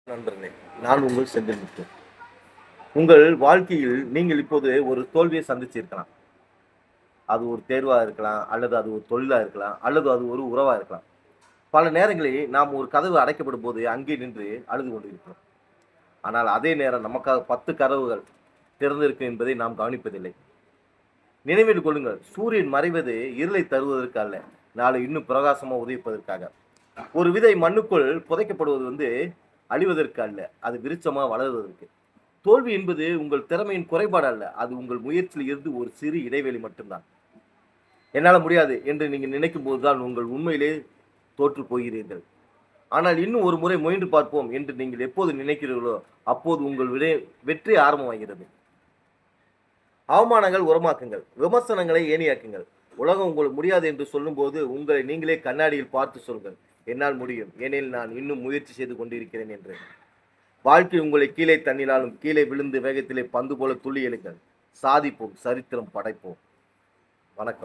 நண்பர்களே, நான் உங்கள் செந்தில்முத்து. உங்கள் வாழ்க்கையில் நீங்கள் இப்போது ஒரு தோல்வியை சந்திச்சிருக்கலாம். அது ஒரு தேர்வா இருக்கலாம், அல்லது அது ஒரு தொழிலா இருக்கலாம், அல்லது அது ஒரு உறவா இருக்கலாம். பல நேரங்களில் நாம் ஒரு கதவு அடைக்கப்படும்போது அங்கே நின்று அழுது கொண்டிருக்கிறோம். ஆனால் அதே நேரம் நமக்காக 10 கதவுகள் திறந்திருக்கும் என்பதை நாம் கவனிப்பதில்லை. நினைவில் கொள்ளுங்கள், சூரியன் மறைவது இருளை தருவதற்கு அல்ல, நாளை இன்னும் பிரகாசமா உதயிப்பதற்காக. ஒரு விதை மண்ணுக்குள் புதைக்கப்படுவது அழிவதற்கு அல்ல, அது விருட்சமா வளருவதற்கு. தோல்வி என்பது உங்கள் திறமையின் குறைபாடு அல்ல, அது உங்கள் முயற்சியில் இருந்து ஒரு சிறு இடைவெளி மட்டும்தான். என்னால முடியாது என்று நீங்கள் நினைக்கும் போதுதான் உங்கள் உண்மையிலே தோற்று போகிறீர்கள். ஆனால் இன்னும் ஒரு முறை முயன்று பார்ப்போம் என்று நீங்கள் எப்போது நினைக்கிறீர்களோ அப்போது உங்கள் வெற்றி ஆரம்பமாகிறது. அவமானங்கள் உரமாக்குங்கள், விமர்சனங்களை ஏணியாக்குங்கள். உலகம் உங்களுக்கு முடியாது என்று சொல்லும்போது உங்களை நீங்களே கண்ணாடியில் பார்த்து சொல்லுங்கள், என்னால் முடியும், ஏனெனில் நான் இன்னும் முயற்சி செய்து கொண்டிருக்கிறேன் என்று. வாழ்க்கை உங்களை கீழே தண்ணினாலும் கீழே விழுந்து வேகத்திலே பந்து போல துள்ளி எழுங்கள். சாதிப்போம், சரித்திரம் படைப்போம். வணக்கம்.